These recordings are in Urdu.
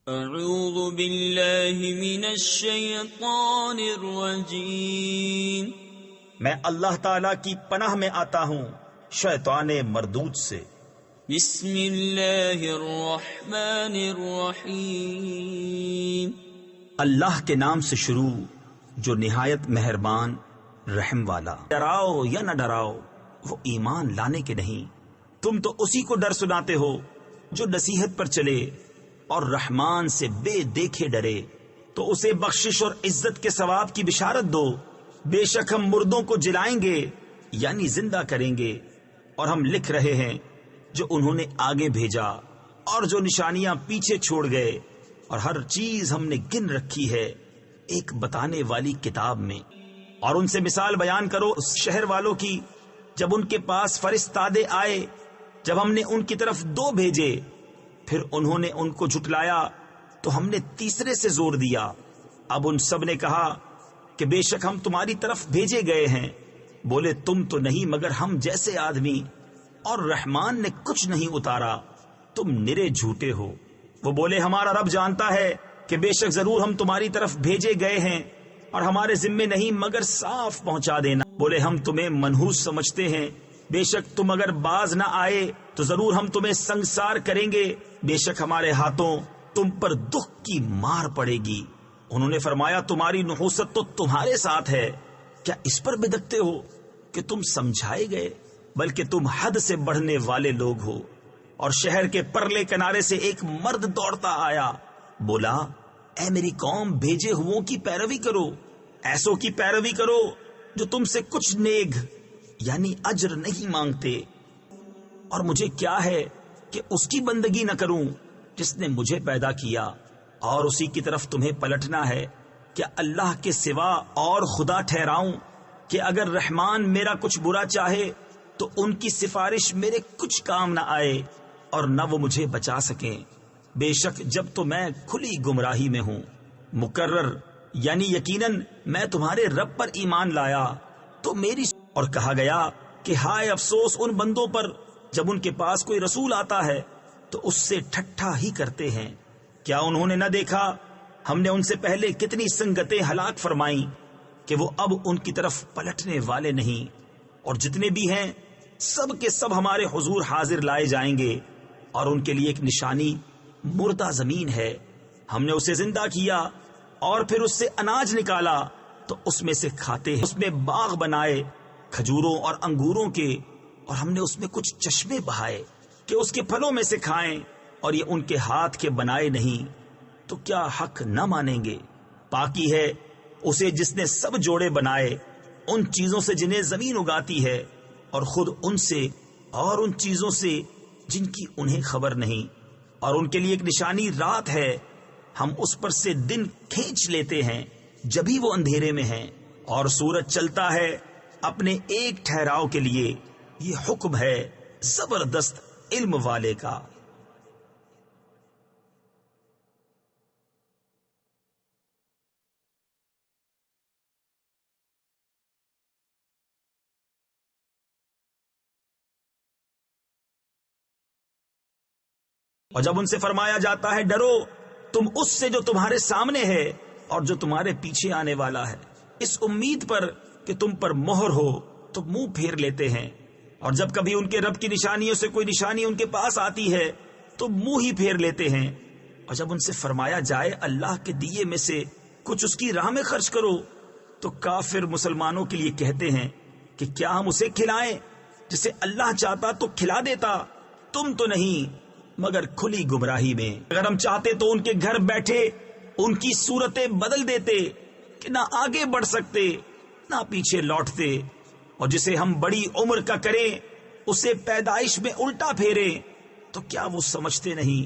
اعوذ باللہ من الشیطان الرجیم، میں اللہ تعالی کی پناہ میں آتا ہوں شیطان مردود سے۔ بسم اللہ الرحمن الرحیم، اللہ کے نام سے شروع جو نہایت مہربان رحم والا۔ ڈراؤ یا نہ ڈراؤ، وہ ایمان لانے کے نہیں، تم تو اسی کو ڈر سناتے ہو جو نصیحت پر چلے اور رحمان سے بے دیکھے ڈرے، تو اسے بخشش اور عزت کے ثواب کی بشارت دو۔ بے شک ہم مردوں کو جلائیں گے یعنی زندہ کریں گے، اور ہم لکھ رہے ہیں جو انہوں نے آگے بھیجا اور جو نشانیاں پیچھے چھوڑ گئے، اور ہر چیز ہم نے گن رکھی ہے ایک بتانے والی کتاب میں۔ اور ان سے مثال بیان کرو اس شہر والوں کی جب ان کے پاس فرستادے آئے، جب ہم نے ان کی طرف 2 بھیجے، پھر انہوں نے ان کو جھٹلایا تو ہم نے تیسرے سے زور دیا۔ اب ان سب نے کہا کہ بے شک ہم تمہاری طرف بھیجے گئے ہیں۔ بولے تم تو نہیں مگر ہم جیسے آدمی، اور رحمان نے کچھ نہیں اتارا، تم نرے جھوٹے ہو۔ وہ بولے ہمارا رب جانتا ہے کہ بے شک ضرور ہم تمہاری طرف بھیجے گئے ہیں، اور ہمارے ذمے نہیں مگر صاف پہنچا دینا۔ بولے ہم تمہیں منحوس سمجھتے ہیں، بے شک تم اگر باز نہ آئے تو ضرور ہم تمہیں سنگسار کریں گے، بے شک ہمارے ہاتھوں تم پر دکھ کی مار پڑے گی۔ انہوں نے فرمایا تمہاری نحوست تو تمہارے ساتھ ہے، کیا اس پر بدکتے ہو کہ تم سمجھائے گئے؟ بلکہ تم حد سے بڑھنے والے لوگ ہو۔ اور شہر کے پرلے کنارے سے ایک مرد دوڑتا آیا، بولا اے میری قوم، بھیجے ہوں کی پیروی کرو، ایسوں کی پیروی کرو جو تم سے کچھ نیگ یعنی اجر نہیں مانگتے، اور مجھے کیا ہے کہ اس کی بندگی نہ کروں جس نے مجھے پیدا کیا، اور اسی کی طرف تمہیں پلٹنا ہے۔ کیا اللہ کے سوا اور خدا ٹھہراؤں کہ اگر رحمان میرا کچھ برا چاہے تو ان کی سفارش میرے کچھ کام نہ آئے، اور نہ وہ مجھے بچا سکیں۔ بے شک جب تو میں کھلی گمراہی میں ہوں، مقرر یعنی یقیناً میں تمہارے رب پر ایمان لایا تو میری۔ اور کہا گیا کہ ہائے افسوس ان بندوں پر جب ان کے پاس کوئی رسول آتا ہے تو اس سے ٹھٹھا ہی کرتے ہیں۔ کیا انہوں نے نہ دیکھا ہم نے ان سے پہلے کتنی سنگتیں ہلاک فرمائیں کہ وہ اب ان کی طرف پلٹنے والے نہیں، اور جتنے بھی ہیں سب کے سب ہمارے حضور حاضر لائے جائیں گے، اور ان کے لیے ایک نشانی مردہ زمین ہے۔ ہم نے اسے زندہ کیا اور پھر اس سے اناج نکالا تو اس میں سے کھاتے ہیں، اس میں باغ بنائے کھجوروں اور انگوروں کے، اور ہم نے اس میں کچھ چشمے بہائے کہ اس کے پھلوں میں سے کھائیں، اور یہ ان کے ہاتھ کے بنائے نہیں، تو کیا حق نہ مانیں گے؟ پاکی ہے اسے جس نے سب جوڑے بنائے، ان چیزوں سے جنہیں زمین اگاتی ہے، اور خود ان سے اور ان چیزوں سے جن کی انہیں خبر نہیں۔ اور ان کے لیے ایک نشانی رات ہے، ہم اس پر سے دن کھینچ لیتے ہیں جبھی وہ اندھیرے میں ہیں، اور سورج چلتا ہے اپنے ایک ٹھہراؤ کے لیے۔ یہ حکم ہے زبردست علم والے کا۔ اور جب ان سے فرمایا جاتا ہے ڈرو تم اس سے جو تمہارے سامنے ہے اور جو تمہارے پیچھے آنے والا ہے، اس امید پر کہ تم پر مہر ہو تو منہ پھیر لیتے ہیں، اور جب کبھی ان کے رب کی نشانیوں سے کوئی نشانی ان کے پاس آتی ہے تو منہ ہی پھیر لیتے ہیں۔ اور جب ان سے فرمایا جائے اللہ کے دیے میں سے کچھ اس کی راہ میں خرچ کرو تو کافر مسلمانوں کے لیے کہتے ہیں کہ کیا ہم اسے کھلائیں جسے اللہ چاہتا تو کھلا دیتا، تم تو نہیں مگر کھلی گمراہی میں۔ اگر ہم چاہتے تو ان کے گھر بیٹھے ان کی صورتیں بدل دیتے کہ نہ آگے بڑھ سکتے نہ پیچھے لوٹتے، اور جسے ہم بڑی عمر کا کریں اسے پیدائش میں الٹا پھیرے تو کیا وہ سمجھتے نہیں؟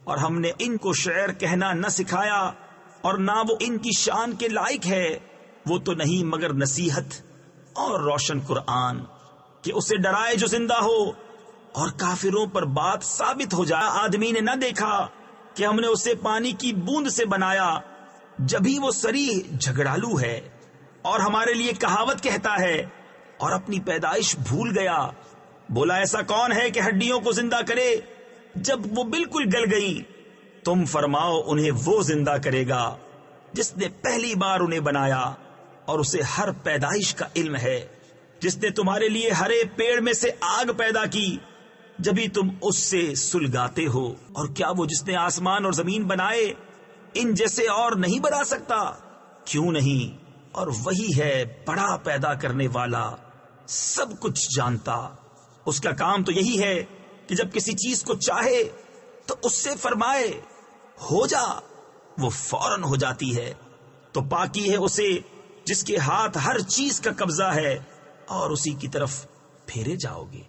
اور ہم نے ان کو شعر کہنا نہ سکھایا، اور نہ وہ ان کی شان کے لائق ہے، وہ تو نہیں مگر نصیحت اور روشن قرآن کہ اسے ڈرائے جو زندہ ہو اور کافروں پر بات ثابت ہو جائے۔ آدمی نے نہ دیکھا کہ ہم نے اسے پانی کی بوند سے بنایا، جبھی وہ صریح جھگڑالو ہے، اور ہمارے لیے کہاوت کہتا ہے اور اپنی پیدائش بھول گیا۔ بولا ایسا کون ہے کہ ہڈیوں کو زندہ کرے جب وہ بالکل گل گئیں؟ تم فرماؤ انہیں وہ زندہ کرے گا جس نے پہلی بار انہیں بنایا اور اسے ہر پیدائش کا علم ہے، جس نے تمہارے لیے ہرے پیڑ میں سے آگ پیدا کی جبھی تم اس سے سلگاتے ہو، اور کیا وہ جس نے آسمان اور زمین بنائے ان جیسے اور نہیں بنا سکتا؟ کیوں نہیں؟ اور وہی ہے بڑا پیدا کرنے والا، سب کچھ جانتا۔ اس کا کام تو یہی ہے کہ جب کسی چیز کو چاہے تو اس سے فرمائے ہو جا، وہ فوراً ہو جاتی ہے۔ تو پاکی ہے اسے جس کے ہاتھ ہر چیز کا قبضہ ہے، اور اسی کی طرف پھیرے جاؤ گے۔